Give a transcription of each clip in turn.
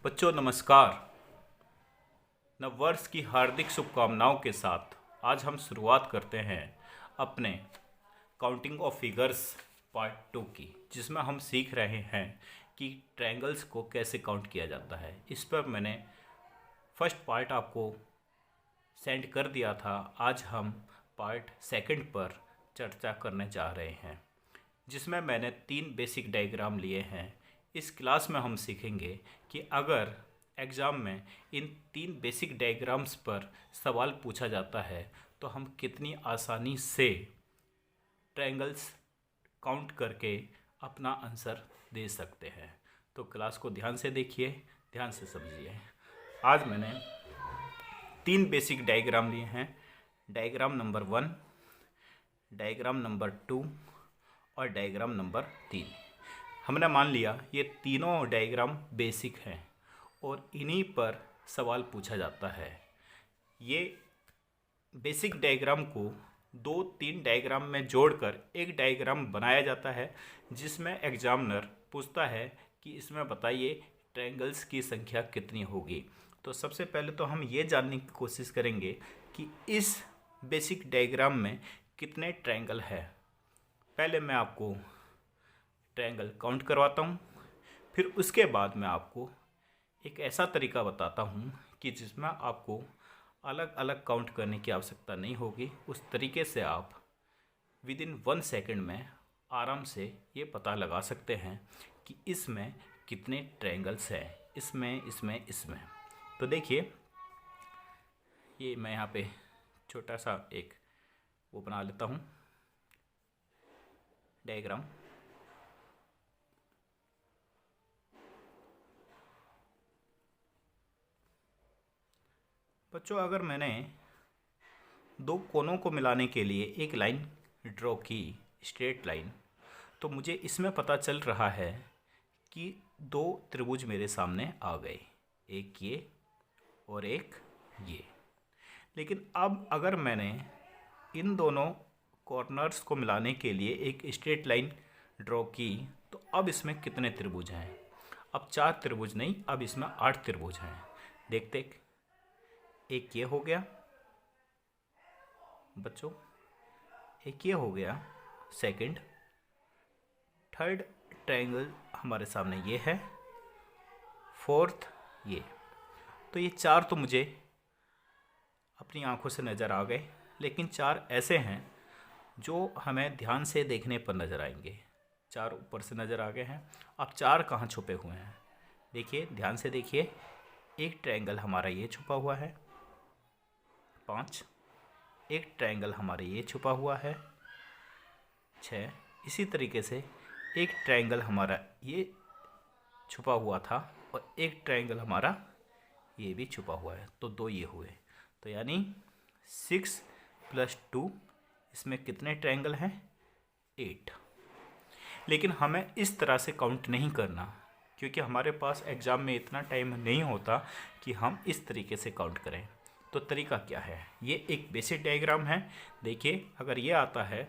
बच्चों नमस्कार। नववर्ष की हार्दिक शुभकामनाओं के साथ आज हम शुरुआत करते हैं अपने काउंटिंग ऑफ फिगर्स पार्ट 2 की, जिसमें हम सीख रहे हैं कि ट्रायंगल्स को कैसे काउंट किया जाता है। इस पर मैंने फर्स्ट पार्ट आपको सेंड कर दिया था। आज हम पार्ट सेकंड पर चर्चा करने जा रहे हैं, जिसमें मैंने 3 बेसिक डायग्राम लिए हैं। इस क्लास में हम सीखेंगे कि अगर एग्ज़ाम में इन 3 बेसिक डायग्राम्स पर सवाल पूछा जाता है तो हम कितनी आसानी से ट्रायंगल्स काउंट करके अपना आंसर दे सकते हैं। तो क्लास को ध्यान से देखिए, ध्यान से समझिए। आज मैंने 3 बेसिक डायग्राम लिए हैं। डायग्राम नंबर 1, डायग्राम नंबर 2 और डायग्राम नंबर 3। हमने मान लिया ये तीनों डायग्राम बेसिक हैं और इन्हीं पर सवाल पूछा जाता है। ये बेसिक डायग्राम को 2-3 डायग्राम में जोड़कर एक डायग्राम बनाया जाता है, जिसमें एग्जामिनर पूछता है कि इसमें बताइए ट्रायंगल्स की संख्या कितनी होगी। तो सबसे पहले तो हम ये जानने की कोशिश करेंगे कि इस बेसिक डायग्राम में कितने ट्रायंगल है। पहले मैं आपको ट्रायंगल काउंट करवाता हूँ, फिर उसके बाद मैं आपको एक ऐसा तरीका बताता हूँ कि जिसमें आपको अलग अलग काउंट करने की आवश्यकता नहीं होगी। उस तरीके से आप विदिन 1 सेकंड में आराम से ये पता लगा सकते हैं कि इसमें कितने ट्रायंगल्स हैं, इसमें। तो देखिए, ये मैं यहाँ पे छोटा सा एक वो बना लेता हूँ डायग्राम। बच्चों, अगर मैंने 2 कोनों को मिलाने के लिए एक लाइन ड्रॉ की, स्ट्रेट लाइन, तो मुझे इसमें पता चल रहा है कि 2 त्रिभुज मेरे सामने आ गए, एक ये और एक ये। लेकिन अब अगर मैंने इन दोनों कॉर्नर्स को मिलाने के लिए एक स्ट्रेट लाइन ड्रॉ की, तो अब इसमें कितने त्रिभुज हैं? अब 4 त्रिभुज नहीं, अब इसमें 8 त्रिभुज हैं। देखते, एक ये हो गया बच्चों, एक ये हो गया सेकंड, थर्ड ट्रायंगल हमारे सामने ये है, फोर्थ ये। तो ये 4 तो मुझे अपनी आंखों से नज़र आ गए, लेकिन 4 ऐसे हैं जो हमें ध्यान से देखने पर नज़र आएंगे। 4 ऊपर से नज़र आ गए हैं। अब 4 कहाँ छुपे हुए हैं? देखिए, ध्यान से देखिए। एक ट्रायंगल हमारा ये छुपा हुआ है 5, एक ट्रायंगल हमारे ये छुपा हुआ है 6। इसी तरीके से एक ट्रायंगल हमारा ये छुपा हुआ था और एक ट्रायंगल हमारा ये भी छुपा हुआ है, तो 2 ये हुए। तो यानी 6 + 2, इसमें कितने ट्रायंगल हैं? 8। लेकिन हमें इस तरह से काउंट नहीं करना, क्योंकि हमारे पास एग्ज़ाम में इतना टाइम नहीं होता कि हम इस तरीके से काउंट करें। तो तरीका क्या है? ये एक बेसिक डायग्राम है। देखिए, अगर ये आता है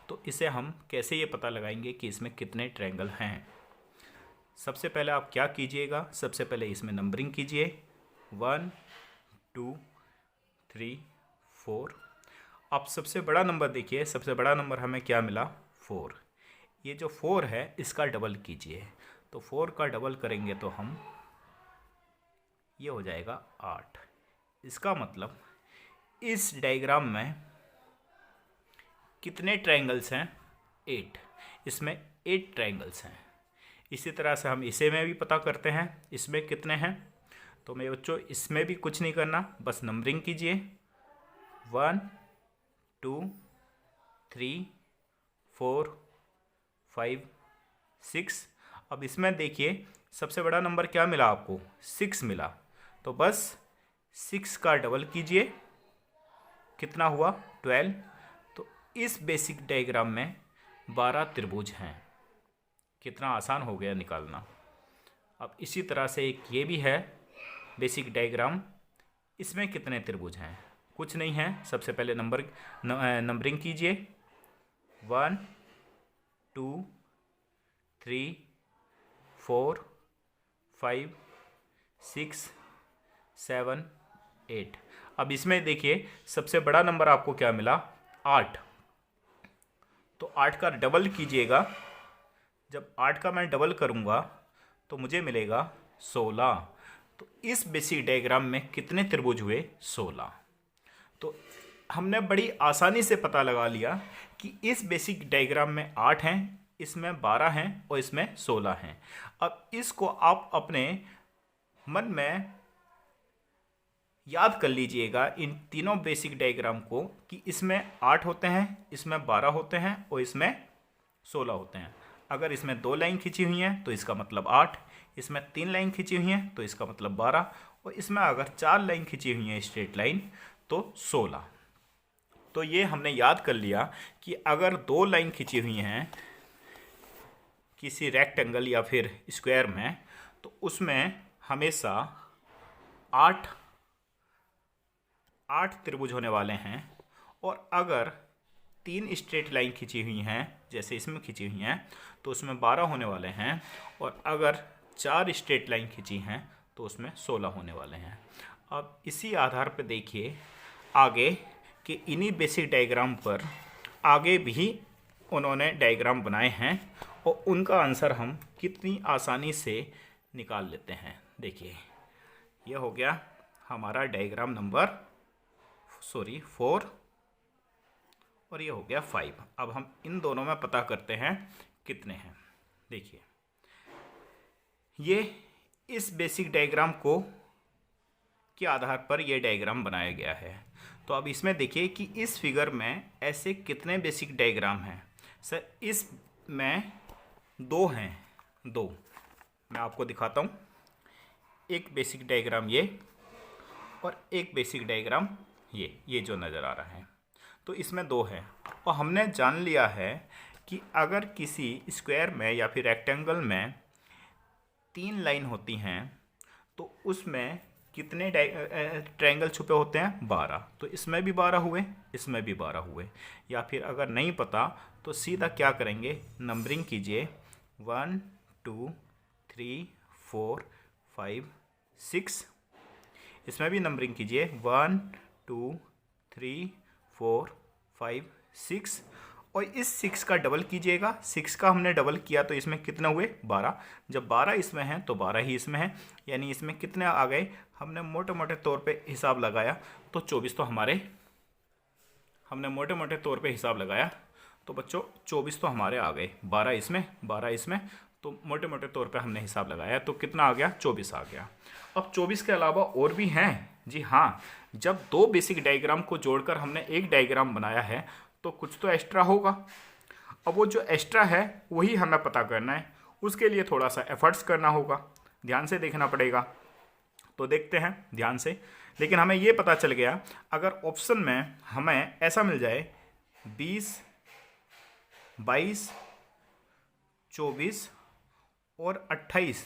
तो इसे हम कैसे ये पता लगाएंगे कि इसमें कितने ट्रायंगल हैं। सबसे पहले आप क्या कीजिएगा, सबसे पहले इसमें नंबरिंग कीजिए 1 2 3 4। आप सबसे बड़ा नंबर देखिए, सबसे बड़ा नंबर हमें क्या मिला? 4। ये जो 4 है इसका डबल कीजिए, तो 4 का डबल करेंगे तो हम ये हो जाएगा 8। इसका मतलब इस डायग्राम में कितने ट्रायंगल्स हैं? 8। इसमें 8 ट्रायंगल्स हैं। इसी तरह से हम इसे में भी पता करते हैं, इसमें कितने हैं। तो मेरे बच्चों, इसमें भी कुछ नहीं करना, बस नंबरिंग कीजिए 1 2 3 4 5 6। अब इसमें देखिए, सबसे बड़ा नंबर क्या मिला आपको? 6 मिला। तो बस 6 का डबल कीजिए, कितना हुआ? 12। तो इस बेसिक डायग्राम में 12 त्रिभुज हैं। कितना आसान हो गया निकालना। अब इसी तरह से एक ये भी है बेसिक डायग्राम, इसमें कितने त्रिभुज हैं? कुछ नहीं है। सबसे पहले नंबरिंग कीजिए 1 2 3 4 5 6 7 8। अब इसमें देखिए सबसे बड़ा नंबर आपको क्या मिला, 8। तो 8 का डबल कीजिएगा, जब 8 का मैं डबल करूँगा तो मुझे मिलेगा 16। तो इस बेसिक डायग्राम में कितने त्रिभुज हुए, 16। तो हमने बड़ी आसानी से पता लगा लिया कि इस बेसिक डायग्राम में 8 हैं, इसमें 12 हैं और इसमें 16 हैं। अब इसको आप अपने मन में याद कर लीजिएगा इन तीनों बेसिक डायग्राम को कि इसमें 8 होते हैं, इसमें 12 होते हैं और इसमें 16 होते हैं। अगर इसमें 2 लाइन खींची हुई हैं तो इसका मतलब 8, इसमें 3 लाइन खींची हुई हैं तो इसका मतलब 12 और इसमें अगर 4 लाइन खींची हुई हैं स्ट्रेट लाइन तो 16। तो ये हमने याद कर लिया कि अगर 2 लाइन खींची हुई हैं किसी रेक्टेंगल या फिर स्क्वायर में तो उसमें हमेशा 8 त्रिभुज होने वाले हैं। और अगर 3 स्ट्रेट लाइन खींची हुई हैं जैसे इसमें खींची हुई हैं तो उसमें 12 होने वाले हैं। और अगर 4 स्ट्रेट लाइन खींची हैं तो उसमें 16 होने वाले हैं। अब इसी आधार पर देखिए आगे कि इन्हीं बेसिक डायग्राम पर आगे भी उन्होंने डायग्राम बनाए हैं और उनका आंसर हम कितनी आसानी से निकाल लेते हैं। देखिए यह हो गया हमारा डायग्राम नंबर 4 और ये हो गया 5। अब हम इन दोनों में पता करते हैं कितने हैं। देखिए ये इस बेसिक डायग्राम को के आधार पर यह डायग्राम बनाया गया है। तो अब इसमें देखिए कि इस फिगर में ऐसे कितने बेसिक डायग्राम हैं। सर इसमें 2 हैं, 2 मैं आपको दिखाता हूँ। एक बेसिक डायग्राम ये और एक बेसिक डायग्राम ये जो नज़र आ रहा है। तो इसमें 2 हैं और हमने जान लिया है कि अगर किसी स्क्वायर में या फिर रेक्टेंगल में 3 लाइन होती हैं तो उसमें कितने ट्रायंगल छुपे होते हैं, 12। तो इसमें भी 12 हुए, इसमें भी 12 हुए। या फिर अगर नहीं पता तो सीधा क्या करेंगे, नंबरिंग कीजिए 1 2 3 4 5 6। इसमें भी नंबरिंग कीजिए 1 2 3 4 5 6 और इस 6 का डबल कीजिएगा। 6 का हमने डबल किया तो इसमें कितने हुए, 12। जब 12 इसमें हैं तो 12 ही इसमें है, यानी इसमें कितने आ गए। हमने मोटे मोटे तौर पे हिसाब लगाया तो 24 तो हमने मोटे मोटे तौर पे हिसाब लगाया तो बच्चों 24 तो हमारे आ गए। 12 इसमें 12 इसमें, तो मोटे मोटे तौर पे हमने हिसाब लगाया तो कितना आ गया, 24 आ गया। अब 24 के अलावा और भी हैं जी हाँ। जब 2 बेसिक डायग्राम को जोड़कर हमने एक डायग्राम बनाया है तो कुछ तो एक्स्ट्रा होगा। अब वो जो एक्स्ट्रा है वही हमें पता करना है, उसके लिए थोड़ा सा एफर्ट्स करना होगा, ध्यान से देखना पड़ेगा। तो देखते हैं ध्यान से। लेकिन हमें ये पता चल गया अगर ऑप्शन में हमें ऐसा मिल जाए 20 22 24 और 28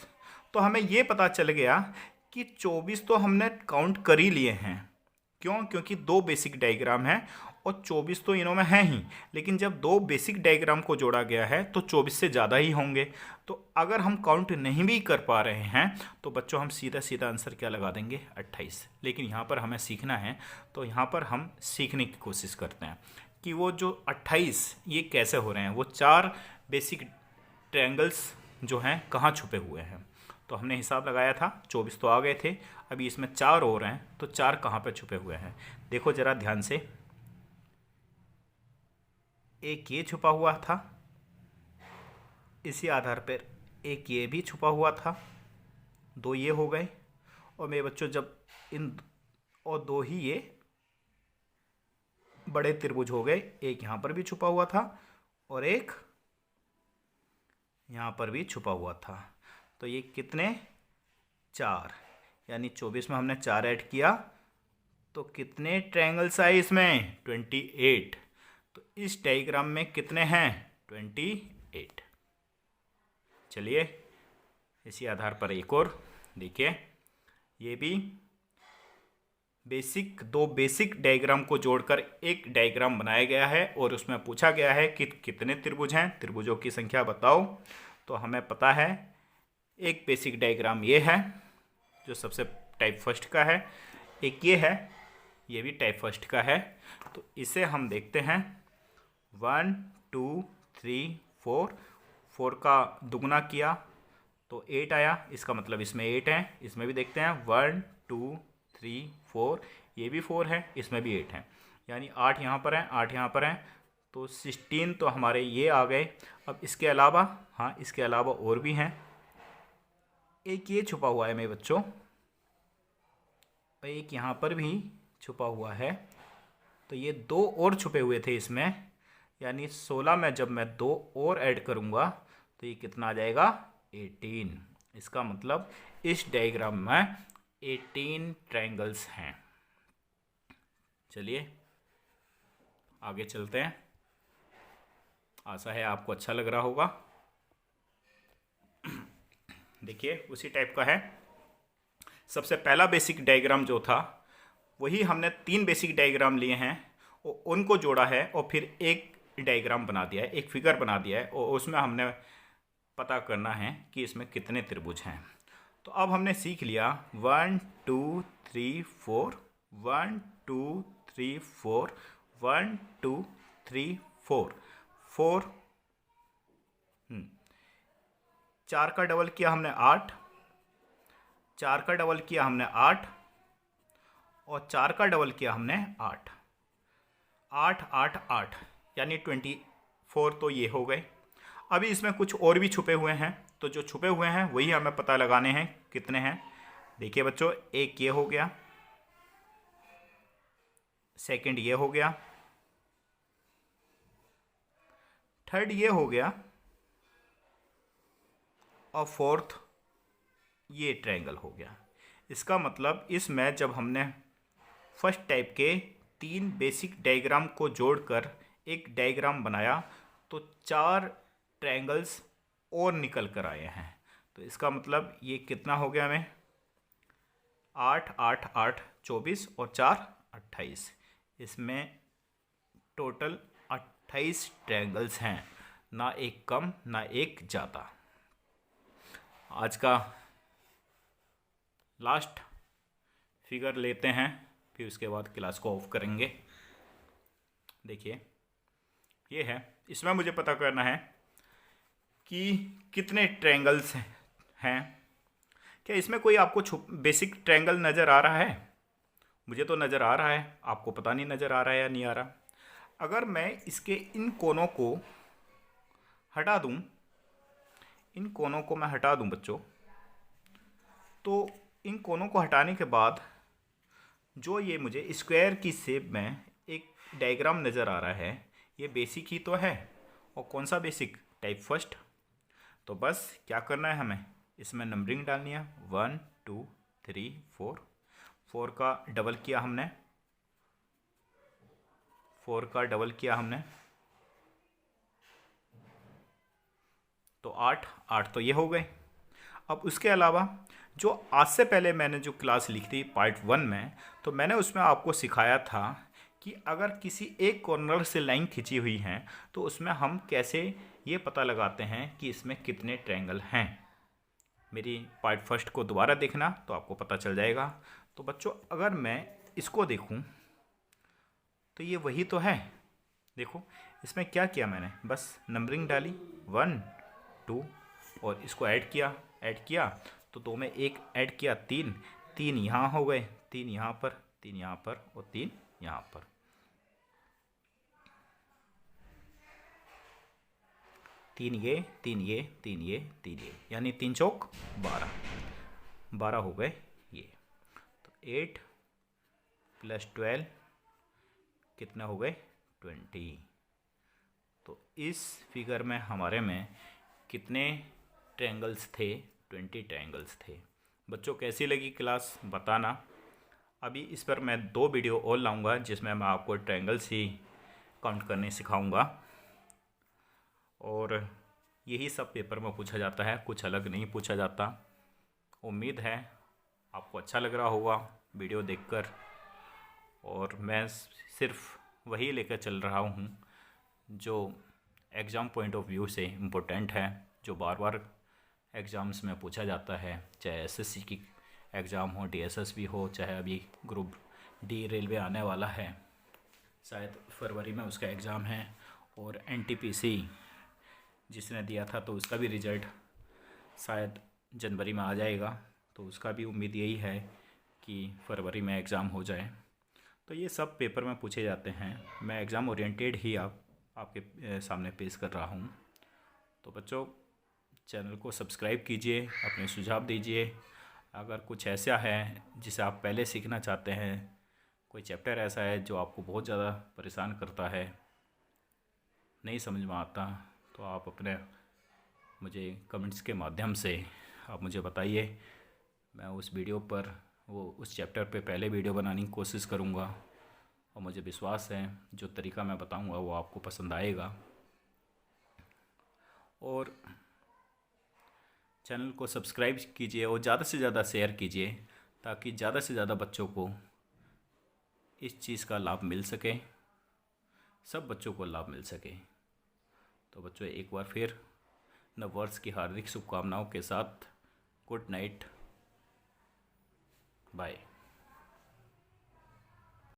तो हमें ये पता चल गया कि 24 तो हमने काउंट कर ही लिए हैं। क्यों, क्योंकि 2 बेसिक डायग्राम हैं और 24 तो इनों में हैं ही। लेकिन जब 2 बेसिक डायग्राम को जोड़ा गया है तो 24 से ज़्यादा ही होंगे। तो अगर हम काउंट नहीं भी कर पा रहे हैं तो बच्चों हम सीधा सीधा आंसर क्या लगा देंगे, 28। लेकिन यहाँ पर हमें सीखना है तो यहाँ पर हम सीखने की कोशिश करते हैं कि वो जो 28 ये कैसे हो रहे हैं। वो 4 बेसिक ट्रायंगल्स जो हैं कहाँ छुपे हुए हैं। तो हमने हिसाब लगाया था 24 तो आ गए थे, अभी इसमें 4 हो रहे हैं तो 4 कहाँ पे छुपे हुए हैं। देखो ज़रा ध्यान से, एक ये छुपा हुआ था, इसी आधार पर एक ये भी छुपा हुआ था, 2 ये हो गए। और मेरे बच्चों जब इन और 2 ही ये बड़े त्रिभुज हो गए, एक यहाँ पर भी छुपा हुआ था और एक यहाँ पर भी छुपा हुआ था। तो ये कितने, 4, यानी 24 में हमने 4 ऐड किया तो कितने ट्रायंगल्स आए इसमें, 28। तो इस डायग्राम में कितने हैं, 28। चलिए इसी आधार पर एक और देखिए, ये भी दो बेसिक डायग्राम को जोड़कर एक डायग्राम बनाया गया है और उसमें पूछा गया है कि कितने त्रिभुज हैं, त्रिभुजों की संख्या बताओ। तो हमें पता है एक बेसिक डायग्राम ये है जो सबसे टाइप फर्स्ट का है, एक ये है, ये भी टाइप फर्स्ट का है। तो इसे हम देखते हैं 1 2 3 4, 4 का दुगना किया तो 8 आया, इसका मतलब इसमें 8 है। इसमें भी देखते हैं 1 2 3 4, ये भी 4 है, इसमें भी 8 है, यानी 8 यहाँ पर है, 8 यहाँ पर है, तो 16 तो हमारे ये आ गए। अब इसके अलावा, हाँ इसके अलावा और भी हैं, एक ये छुपा हुआ है मेरे बच्चों, एक यहाँ पर भी छुपा हुआ है, तो ये 2 और छुपे हुए थे इसमें, यानी 16 में जब मैं 2 और ऐड करूँगा तो ये कितना आ जाएगा, 18। इसका मतलब इस डायग्राम में 18 ट्रायंगल्स हैं। चलिए आगे चलते हैं, आशा है आपको अच्छा लग रहा होगा। देखिए उसी टाइप का है। सबसे पहला बेसिक डायग्राम जो था वही हमने 3 बेसिक डायग्राम लिए हैं और उनको जोड़ा है और फिर एक डायग्राम बना दिया है, एक फिगर बना दिया है, और उसमें हमने पता करना है कि इसमें कितने त्रिभुज हैं। तो अब हमने सीख लिया 1 2 3 4, 1 2 3 4, 1 2 3 4, 4, 4 का डबल किया हमने 8, 4 का डबल किया हमने 8, और 4 का डबल किया हमने 8, 8 8 8, यानी 24 तो ये हो गए। अभी इसमें कुछ और भी छुपे हुए हैं, तो जो छुपे हुए हैं वही हमें पता लगाने हैं कितने हैं। देखिए बच्चों, एक ये हो गया, सेकंड ये हो गया, थर्ड ये हो गया, और फोर्थ ये ट्रायंगल हो गया। इसका मतलब इसमें जब हमने फर्स्ट टाइप के 3 बेसिक डायग्राम को जोड़कर एक डायग्राम बनाया तो 4 ट्रायंगल्स और निकल कर आए हैं। तो इसका मतलब ये कितना हो गया हमें, 8 8 8 24 और 4 28, इसमें टोटल 28 ट्रायंगल्स हैं, ना एक कम ना एक ज़्यादा। आज का लास्ट फिगर लेते हैं, फिर उसके बाद क्लास को ऑफ करेंगे। देखिए ये है, इसमें मुझे पता करना है कि कितने ट्रायंगल्स हैं। क्या इसमें कोई आपको बेसिक ट्रायंगल नज़र आ रहा है? मुझे तो नज़र आ रहा है, आपको पता नहीं नज़र आ रहा है या नहीं आ रहा। अगर मैं इसके इन कोनों को हटा दूं, इन कोनों को मैं हटा दूं बच्चों, तो इन कोनों को हटाने के बाद जो ये मुझे स्क्वायर की शेप में एक डायग्राम नज़र आ रहा है, ये बेसिक ही तो है। और कौन सा बेसिक? Type first. तो बस क्या करना है हमें, इसमें नंबरिंग डालनी है, 1 2 3 4, 4 का डबल किया हमने, 4 का डबल किया हमने तो 8 8 तो ये हो गए। अब उसके अलावा जो आज से पहले मैंने जो क्लास लिखी थी पार्ट 1 में, तो मैंने उसमें आपको सिखाया था कि अगर किसी एक कॉर्नर से लाइन खिंची हुई है तो उसमें हम कैसे ये पता लगाते हैं कि इसमें कितने ट्रायंगल हैं। मेरी पार्ट फर्स्ट को दोबारा देखना तो आपको पता चल जाएगा। तो बच्चों अगर मैं इसको देखूं तो ये वही तो है। देखो इसमें क्या किया मैंने, बस नंबरिंग डाली 1 2 और इसको ऐड किया तो 2 में 1 ऐड किया 3, 3 यहाँ हो गए, 3 यहाँ पर, 3 यहाँ पर और 3 यहाँ पर। तीन ये, तीन ये, तीन ये, तीन ये, यानी 3 चौक 12, 12 हो गए ये। तो 8 + 12 कितना हो गए, 20। तो इस फिगर में हमारे में कितने ट्रायंगल्स थे, 20 ट्रायंगल्स थे। बच्चों कैसी लगी क्लास बताना। अभी इस पर मैं 2 वीडियो और लाऊंगा जिसमें मैं आपको ट्रायंगल्स ही काउंट करने सिखाऊंगा, और यही सब पेपर में पूछा जाता है, कुछ अलग नहीं पूछा जाता। उम्मीद है आपको अच्छा लग रहा होगा वीडियो देखकर, और मैं सिर्फ वही लेकर चल रहा हूँ जो एग्ज़ाम पॉइंट ऑफ व्यू से इम्पोर्टेंट है, जो बार बार एग्ज़ाम्स में पूछा जाता है, चाहे एसएससी की एग्ज़ाम हो, DSSB हो, चाहे अभी ग्रुप डी रेलवे आने वाला है, शायद फरवरी में उसका एग्ज़ाम है, और NTPC जिसने दिया था तो उसका भी रिज़ल्ट शायद जनवरी में आ जाएगा, तो उसका भी उम्मीद यही है कि फरवरी में एग्ज़ाम हो जाए। तो ये सब पेपर में पूछे जाते हैं। मैं एग्ज़ाम ओरिएंटेड ही आपके सामने पेश कर रहा हूँ। तो बच्चों, चैनल को सब्सक्राइब कीजिए, अपने सुझाव दीजिए। अगर कुछ ऐसा है जिसे आप पहले सीखना चाहते हैं, कोई चैप्टर ऐसा है जो आपको बहुत ज़्यादा परेशान करता है, नहीं समझ में आता, तो आप अपने मुझे कमेंट्स के माध्यम से आप मुझे बताइए। मैं उस वीडियो पर उस चैप्टर पे पहले वीडियो बनाने की कोशिश करूँगा, और मुझे विश्वास है जो तरीका मैं बताऊँगा वो आपको पसंद आएगा। और चैनल को सब्सक्राइब कीजिए और ज़्यादा से ज़्यादा शेयर कीजिए, ताकि ज़्यादा से ज़्यादा बच्चों को इस चीज़ का लाभ मिल सके, सब बच्चों को लाभ मिल सके। तो बच्चों, एक बार फिर नववर्ष की हार्दिक शुभकामनाओं के साथ गुड नाइट, बाय।